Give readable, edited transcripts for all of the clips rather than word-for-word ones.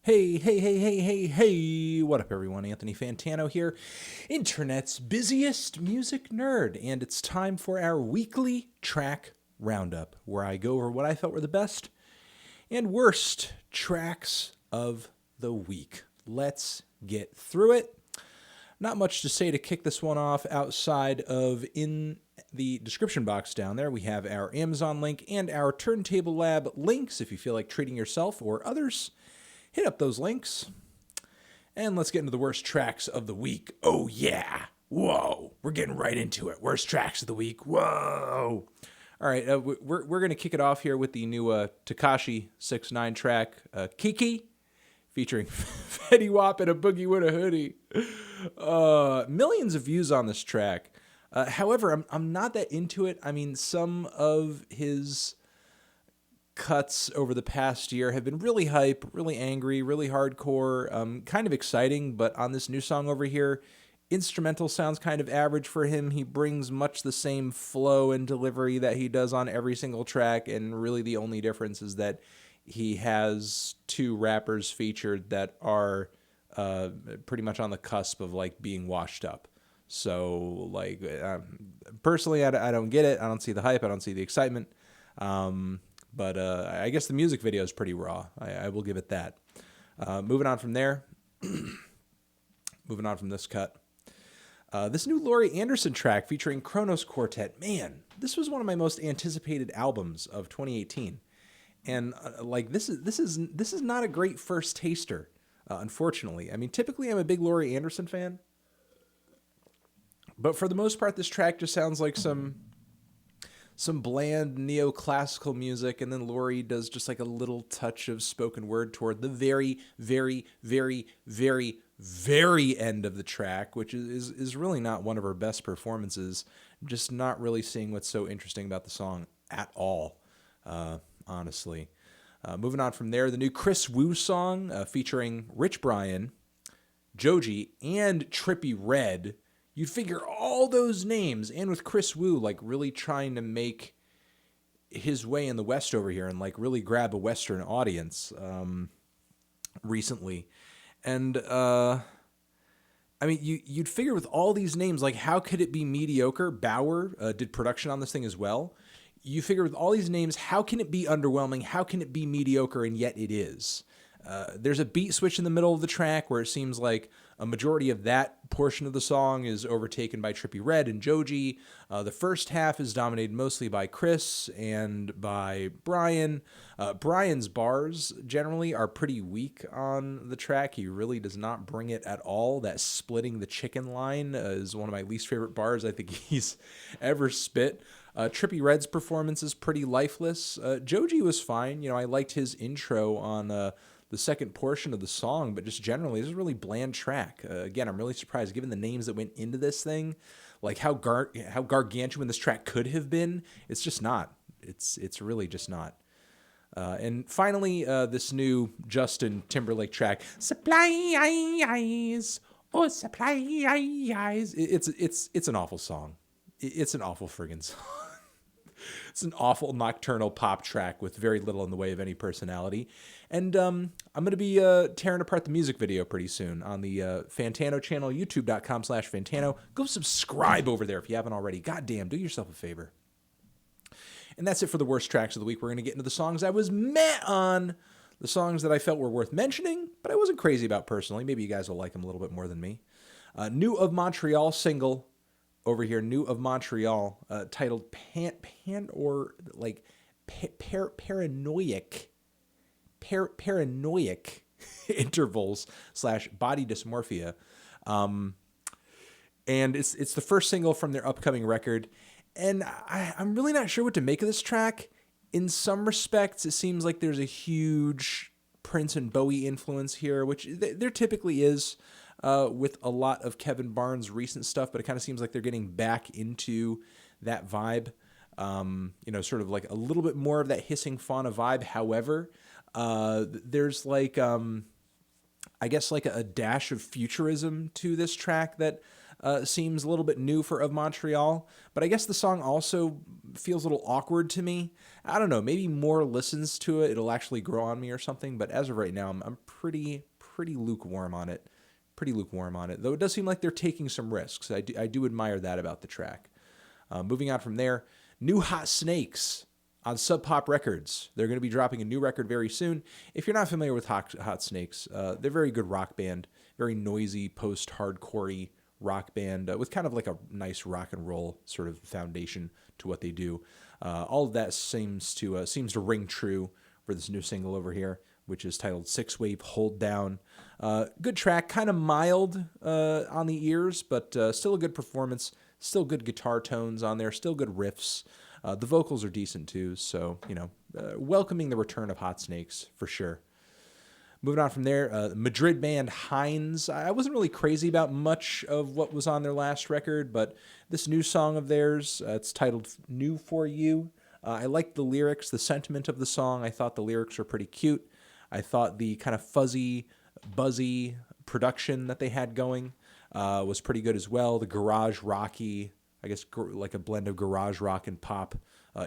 Hey, what up, everyone? Anthony Fantano here, internet's busiest music nerd, and it's time for our weekly track roundup, where I go over what I felt were the best and worst tracks of the week. Let's get through it. Not much to say to kick this one off outside of in the description box down there, we have our Amazon link and our Turntable Lab links if you feel like treating yourself or others. Hit up those links. And let's get into the worst tracks of the week. Oh, yeah. Whoa. We're getting right into it. Worst tracks of the week. Whoa. All right. We're going to kick it off here with the new Tekashi 6ix9ine track, Keke, featuring Fetty Wap and a Boogie with a Hoodie. Millions of views on this track. However, I'm not that into it. I mean, some of his cuts over the past year have been really hype, really angry, really hardcore, kind of exciting, but on this new song over here, instrumental sounds kind of average for him. He brings much the same flow and delivery that he does on every single track, and really the only difference is that he has two rappers featured that are pretty much on the cusp of like being washed up. So like personally, I don't get it. I don't see the hype. I don't see the excitement. But I guess the music video is pretty raw. I will give it that. Moving on from there. Moving on from this cut. This new Laurie Anderson track featuring Kronos Quartet. Man, this was one of my most anticipated albums of 2018. And like this is not a great first taster, unfortunately. I mean, typically I'm a big Laurie Anderson fan. But for the most part, this track just sounds like some bland neoclassical music, and then Laurie does just like a little touch of spoken word toward the very, very, very, very, very end of the track, which is really not one of her best performances. Just not really seeing what's so interesting about the song at all, honestly. Moving on from there, the new Kris Wu song featuring Rich Brian, Joji, and Trippie Redd. You'd figure all those names, and with Kris Wu, like really trying to make his way in the West over here and like really grab a Western audience recently. And I mean, you'd figure with all these names, like how could it be mediocre? Baauer did production on this thing as well. You figure with all these names, how can it be underwhelming? How can it be mediocre? And yet it is. There's a beat switch in the middle of the track where it seems like a majority of that portion of the song is overtaken by Trippie Redd and Joji. The first half is dominated mostly by Kris and by Brian. Brian's bars generally are pretty weak on the track. He really does not bring it at all. That splitting the chicken line is one of my least favorite bars I think he's ever spit. Trippie Redd's performance is pretty lifeless. Joji was fine. You know, I liked his intro on the second portion of the song, but just generally, this is a really bland track. Again, I'm really surprised, given the names that went into this thing, like how gargantuan this track could have been. It's just not. It's really just not. And finally, this new Justin Timberlake track, Supply Eyes, oh Supply Eyes. It's an awful song. It's an awful friggin' song. It's an awful nocturnal pop track with very little in the way of any personality. And I'm going to be tearing apart the music video pretty soon on the Fantano channel, youtube.com/Fantano. Go subscribe over there if you haven't already. Goddamn, do yourself a favor. And that's it for the worst tracks of the week. We're going to get into the songs I was meh on, the songs that I felt were worth mentioning, but I wasn't crazy about personally. Maybe you guys will like them a little bit more than me. New of Montreal single over here, New of Montreal, titled Paranoiac intervals / body dysmorphia. And it's the first single from their upcoming record. And I'm really not sure what to make of this track. In some respects, it seems like there's a huge Prince and Bowie influence here, which there typically is with a lot of Kevin Barnes' recent stuff, but it kind of seems like they're getting back into that vibe. You know, sort of like a little bit more of that hissing fauna vibe. However, there's like, I guess like a dash of futurism to this track that seems a little bit new for Of Montreal, but I guess the song also feels a little awkward to me. I don't know, maybe more listens to it, it'll actually grow on me or something, but as of right now, I'm pretty lukewarm on it. Pretty lukewarm on it, though it does seem like they're taking some risks. I do admire that about the track. Moving on from there, new Hot Snakes on Sub Pop Records. They're going to be dropping a new record very soon. If you're not familiar with Hot Snakes, they're a very good rock band, very noisy, post-hardcore-y rock band with kind of like a nice rock and roll sort of foundation to what they do. All of that seems to ring true for this new single over here, which is titled Six Wave Hold Down. Good track, kind of mild on the ears, but still a good performance, still good guitar tones on there, still good riffs. The vocals are decent too, so, welcoming the return of Hot Snakes for sure. Moving on from there, Madrid band Hinds. I wasn't really crazy about much of what was on their last record, but this new song of theirs, it's titled New For You. I liked the lyrics, the sentiment of the song. I thought the lyrics were pretty cute. I thought the kind of fuzzy, buzzy production that they had going was pretty good as well. The garage rocky, I guess like a blend of garage rock and pop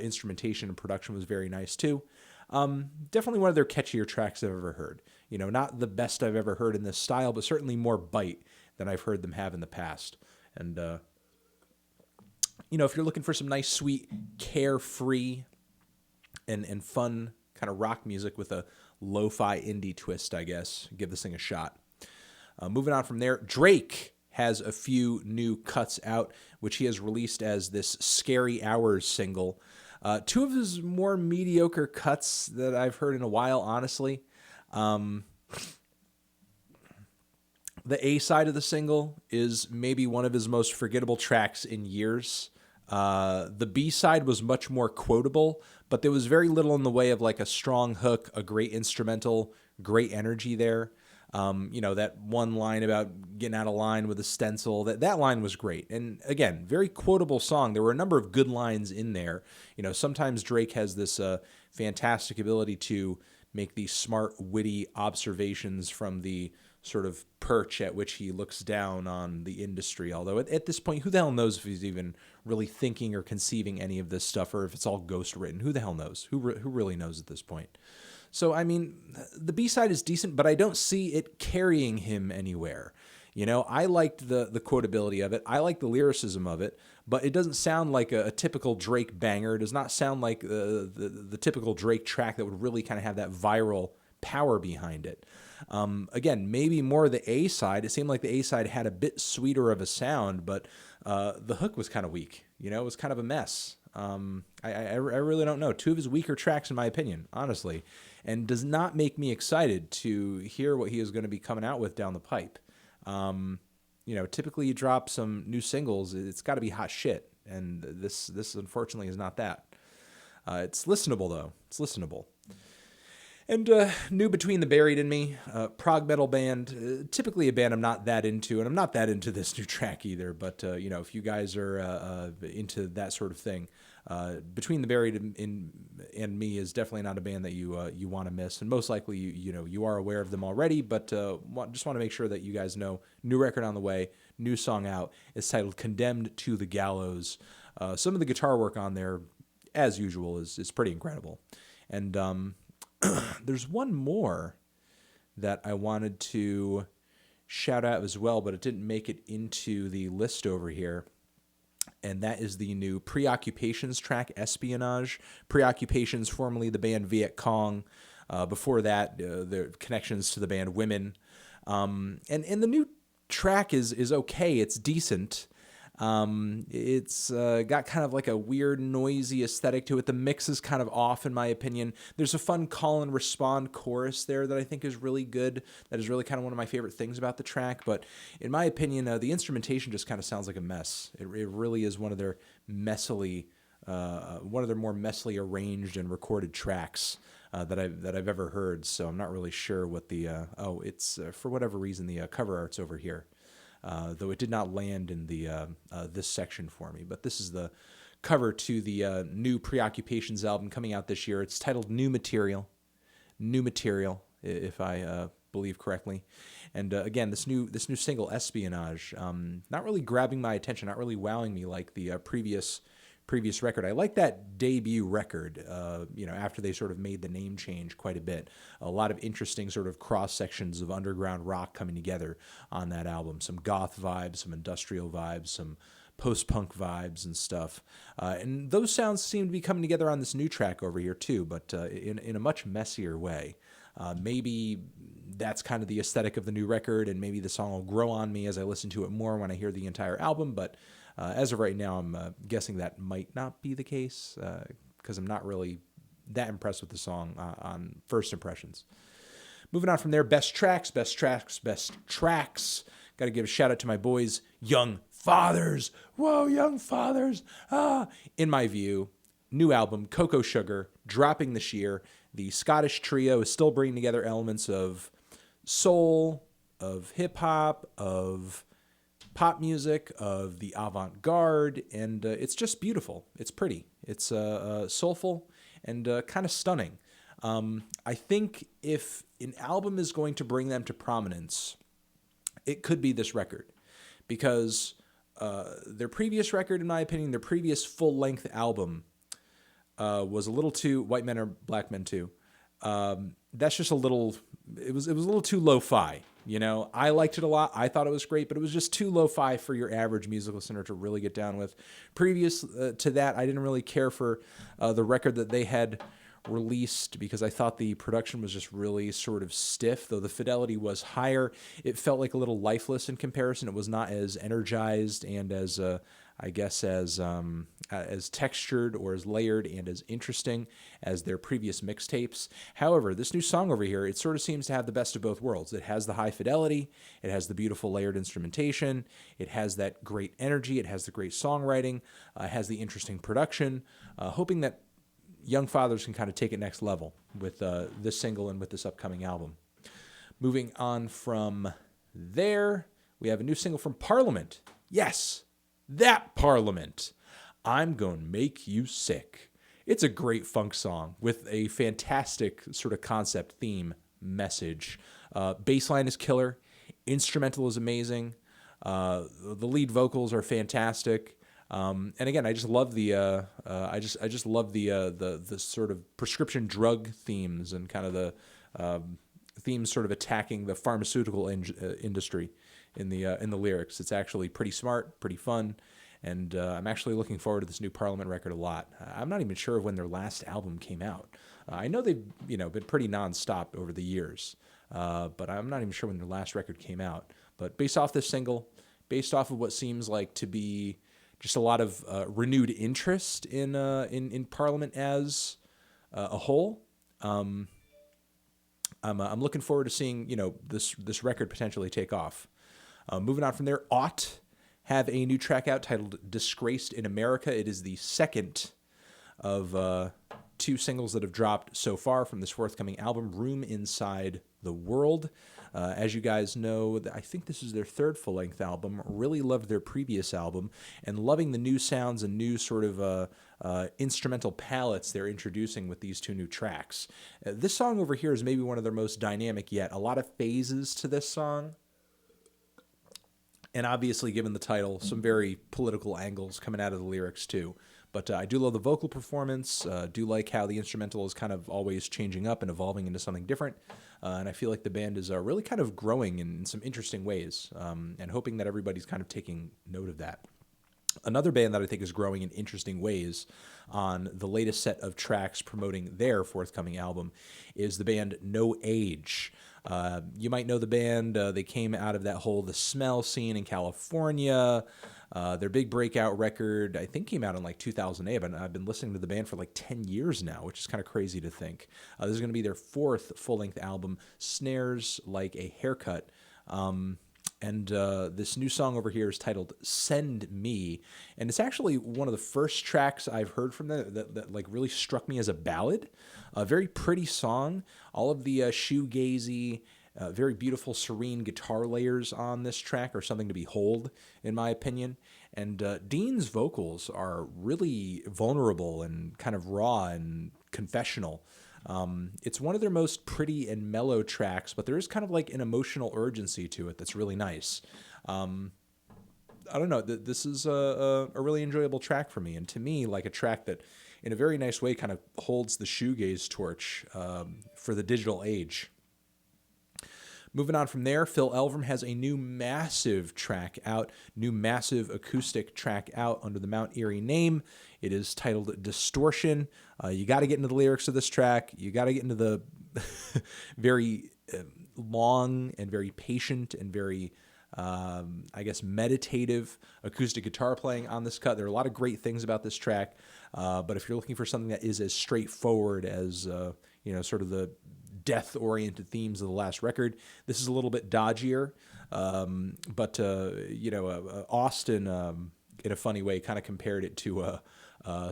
instrumentation and production was very nice too. Definitely one of their catchier tracks I've ever heard. Not the best I've ever heard in this style, but certainly more bite than I've heard them have in the past. And, if you're looking for some nice, sweet, carefree and fun kind of rock music with a lo-fi indie twist, I guess, give this thing a shot. Moving on from there, Drake has a few new cuts out, which he has released as this Scary Hours single. Two of his more mediocre cuts that I've heard in a while, honestly. The A side of the single is maybe one of his most forgettable tracks in years. The B side was much more quotable, but there was very little in the way of like a strong hook, a great instrumental, great energy there. That one line about getting out of line with a stencil, that line was great. And again, very quotable song. There were a number of good lines in there. Sometimes Drake has this fantastic ability to make these smart, witty observations from the sort of perch at which he looks down on the industry. Although at this point, who the hell knows if he's even really thinking or conceiving any of this stuff, or if it's all ghost written? Who the hell knows? Who really knows at this point? So, I mean, the B-side is decent, but I don't see it carrying him anywhere. I liked the quotability of it. I like the lyricism of it, but it doesn't sound like a typical Drake banger. It does not sound like the typical Drake track that would really kind of have that viral power behind it. Again, maybe more the A-side. It seemed like the A-side had a bit sweeter of a sound, but the hook was kind of weak. It was kind of a mess. I really don't know. Two of his weaker tracks, in my opinion, honestly, and does not make me excited to hear what he is going to be coming out with down the pipe. Typically you drop some new singles, it's got to be hot shit, and this unfortunately is not that. It's listenable though. It's listenable. And new Between the Buried and Me, prog metal band, typically a band I'm not that into, and I'm not that into this new track either, but, if you guys are into that sort of thing, Between the Buried and Me is definitely not a band that you want to miss, and most likely you are aware of them already, but just want to make sure that you guys know, new record on the way, new song out. It's titled Condemned to the Gallows. Some of the guitar work on there, as usual, is pretty incredible. And there's one more that I wanted to shout out as well, but it didn't make it into the list over here. And that is the new Preoccupations track, Espionage. Preoccupations, formerly the band Viet Cong. Before that, the connections to the band Women. And the new track is okay. It's decent. It's got kind of like a weird, noisy aesthetic to it. The mix is kind of off, in my opinion. There's a fun call and respond chorus there that I think is really good. That is really kind of one of my favorite things about the track. But in my opinion, the instrumentation just kind of sounds like a mess. It really is one of their more messily arranged and recorded tracks that I've ever heard. So I'm not really sure what the it's for whatever reason the cover art's over here. Though it did not land in the this section for me. But this is the cover to the new Preoccupations album coming out this year. It's titled New Material. New Material. if I believe correctly. And again, this new single, Espionage, not really grabbing my attention, not really wowing me like the previous record. I like that debut record, after they sort of made the name change quite a bit. A lot of interesting sort of cross sections of underground rock coming together on that album. Some goth vibes, some industrial vibes, some post-punk vibes and stuff. And those sounds seem to be coming together on this new track over here too, but in a much messier way. Maybe that's kind of the aesthetic of the new record, and maybe the song will grow on me as I listen to it more when I hear the entire album, but as of right now, I'm guessing that might not be the case because I'm not really that impressed with the song on first impressions. Moving on from there, best tracks. Got to give a shout out to my boys, Young Fathers. Whoa, Young Fathers. In my view, new album, Cocoa Sugar, dropping this year. The Scottish trio is still bringing together elements of soul, of hip-hop, of pop music, of the avant-garde, and it's just beautiful. It's pretty. It's soulful and kind of stunning. I think if an album is going to bring them to prominence, it could be this record, because their previous record, in my opinion, their previous full-length album was a little too, White Men Are Black Men Too. That's just a little, it was a little too lo-fi. I liked it a lot. I thought it was great, but it was just too lo-fi for your average music listener to really get down with. Previous to that, I didn't really care for the record that they had released because I thought the production was just really sort of stiff, though the fidelity was higher. It felt like a little lifeless in comparison. It was not as energized and as as textured or as layered and as interesting as their previous mixtapes. However, this new song over here, it sort of seems to have the best of both worlds. It has the high fidelity, it has the beautiful layered instrumentation, it has that great energy, it has the great songwriting, it has the interesting production. Hoping that Young Fathers can kind of take it next level with this single and with this upcoming album. Moving on from there, we have a new single from Parliament. Yes, that Parliament. I'm Gonna Make You Sick. It's a great funk song with a fantastic sort of concept, theme, message. Bassline is killer. Instrumental is amazing. The lead vocals are fantastic. And again, I just love the the sort of prescription drug themes and kind of the themes sort of attacking the pharmaceutical industry in the lyrics. It's actually pretty smart, pretty fun, and I'm actually looking forward to this new Parliament record a lot. I'm not even sure of when their last album came out. I know they've been pretty nonstop over the years, but I'm not even sure when their last record came out. But based off this single, based off of what seems like to be just a lot of renewed interest in Parliament as a whole, I'm looking forward to seeing this record potentially take off. Moving on from there, Ought have a new track out titled Disgraced in America. It is the second of two singles that have dropped so far from this forthcoming album, Room Inside the World. As you guys know, I think this is their third full-length album. Really loved their previous album and loving the new sounds and new sort of instrumental palettes they're introducing with these two new tracks. This song over here is maybe one of their most dynamic yet. A lot of phases to this song. And obviously, given the title, some very political angles coming out of the lyrics too. But I do love the vocal performance, do like how the instrumental is kind of always changing up and evolving into something different. And I feel like the band is really kind of growing in some interesting ways, and hoping that everybody's kind of taking note of that. Another band that I think is growing in interesting ways on the latest set of tracks promoting their forthcoming album is the band No Age. You might know the band. They came out of that whole The Smell scene in California. Their big breakout record, I think, came out in like 2008, but I've been listening to the band for like 10 years now, which is kind of crazy to think. This is going to be their fourth full-length album, Snares Like a Haircut. And this new song over here is titled Send Me, and it's actually one of the first tracks I've heard from them that like really struck me as a ballad. A very pretty song. All of the shoegazy, very beautiful, serene guitar layers on this track are something to behold, in my opinion. And Dean's vocals are really vulnerable and kind of raw and confessional. It's one of their most pretty and mellow tracks, but there is kind of like an emotional urgency to it that's really nice. I don't know. This is a really enjoyable track for me, and to me, like a track that, in a very nice way, kind of holds the shoegaze torch for the digital age. Moving on from there, Phil Elverum has a new massive track out, new massive acoustic track out under the Mount Eerie name. It is titled Distortion. You got to get into the lyrics of this track. You got to get into the very long and very patient and very, I guess, meditative acoustic guitar playing on this cut. There are a lot of great things about this track, but if you're looking for something that is as straightforward as, sort of the death-oriented themes of the last record, this is a little bit dodgier, but Austin, in a funny way, kind of compared it to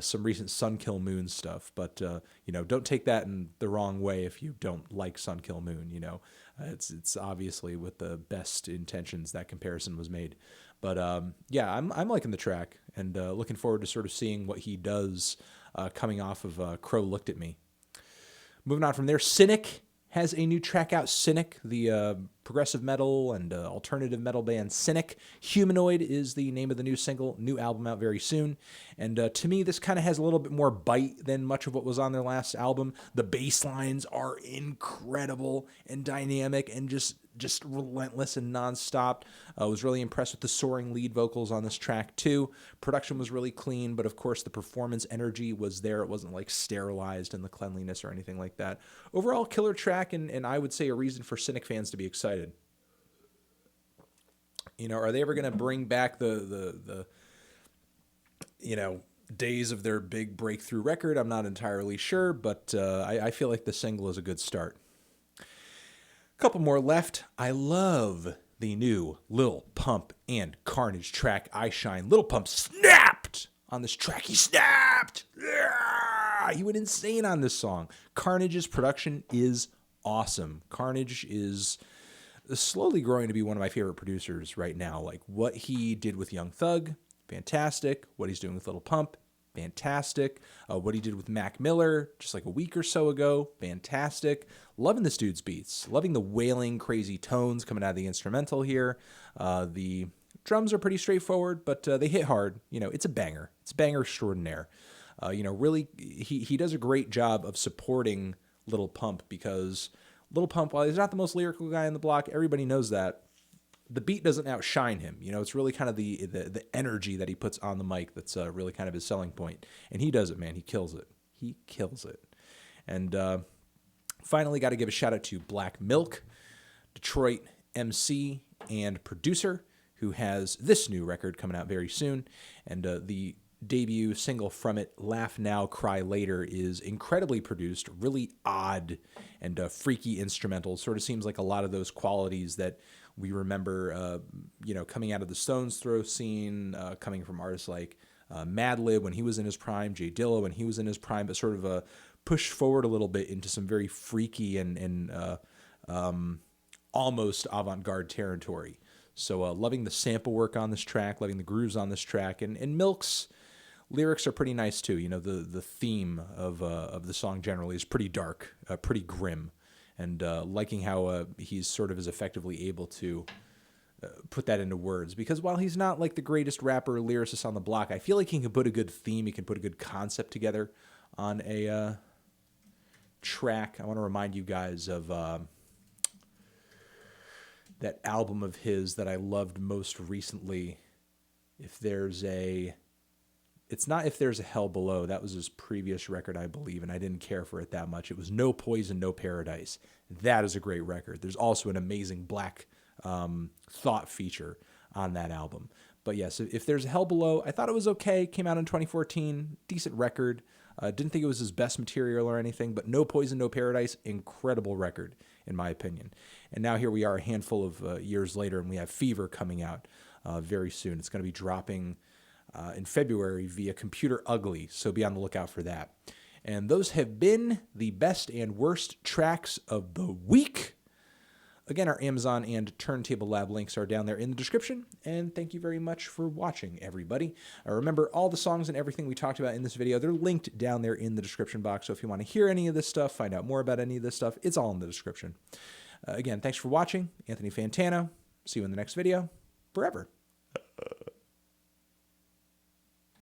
some recent Sun Kill Moon stuff, but don't take that in the wrong way if you don't like Sun Kill Moon. It's obviously with the best intentions that comparison was made, but I'm liking the track and looking forward to sort of seeing what he does coming off of Crow Looked at Me. Moving on from there, Cynic has a new track out. Cynic, the progressive metal and alternative metal band Cynic. Humanoid is the name of the new single. New album out very soon. And to me, this kind of has a little bit more bite than much of what was on their last album. The bass lines are incredible and dynamic and just relentless and nonstop. I was really impressed with the soaring lead vocals on this track too. Production was really clean, but of course the performance energy was there. It wasn't like sterilized in the cleanliness or anything like that. Overall, killer track, and I would say a reason for Cynic fans to be excited. Are they ever going to bring back the days of their big breakthrough record? I'm not entirely sure, but I feel like the single is a good start. Couple more left. I love the new Lil Pump and Carnage track, I Shine. Lil Pump snapped on this track. He snapped. Yeah! He went insane on this song. Carnage's production is awesome. Carnage is slowly growing to be one of my favorite producers right now. Like what he did with Young Thug, fantastic. What he's doing with Lil Pump, fantastic. What he did with Mac Miller just like a week or so ago, fantastic. Loving this dude's beats. Loving the wailing, crazy tones coming out of the instrumental here. The drums are pretty straightforward, but they hit hard. It's a banger. It's a banger extraordinaire. Really, he does a great job of supporting Lil Pump because Lil Pump, while he's not the most lyrical guy on the block, everybody knows that. The beat doesn't outshine him. It's really kind of the energy that he puts on the mic that's really kind of his selling point. And he does it, man. He kills it. He kills it. And finally, got to give a shout out to Black Milk, Detroit MC and producer, who has this new record coming out very soon. And the debut single from it, Laugh Now, Cry Later, is incredibly produced, really odd and freaky instrumental. Sort of seems like a lot of those qualities that we remember, coming out of the Stones Throw scene, coming from artists like Madlib when he was in his prime, Jay Dilla when he was in his prime, but sort of pushed forward a little bit into some very freaky and almost avant-garde territory. So loving the sample work on this track, loving the grooves on this track, and Milk's lyrics are pretty nice too. The theme of the song generally is pretty dark, pretty grim. And liking how he's sort of as effectively able to put that into words. Because while he's not like the greatest rapper or lyricist on the block, I feel like he can put a good theme, he can put a good concept together on a track. I want to remind you guys of that album of his that I loved most recently. It's not If There's a Hell Below. That was his previous record, I believe, and I didn't care for it that much. It was No Poison, No Paradise. That is a great record. There's also an amazing Black Thought feature on that album. But yes, If There's a Hell Below, I thought it was okay. Came out in 2014. Decent record. Didn't think it was his best material or anything, but No Poison, No Paradise, incredible record, in my opinion. And now here we are a handful of years later, and we have Fever coming out very soon. It's going to be dropping in February via Computer Ugly, so be on the lookout for that. And those have been the best and worst tracks of the week. Again, our Amazon and Turntable Lab links are down there in the description, and thank you very much for watching, everybody. Remember, all the songs and everything we talked about in this video, they're linked down there in the description box, so if you want to hear any of this stuff, find out more about any of this stuff, it's all in the description. Again, thanks for watching. Anthony Fantano. See you in the next video. Forever.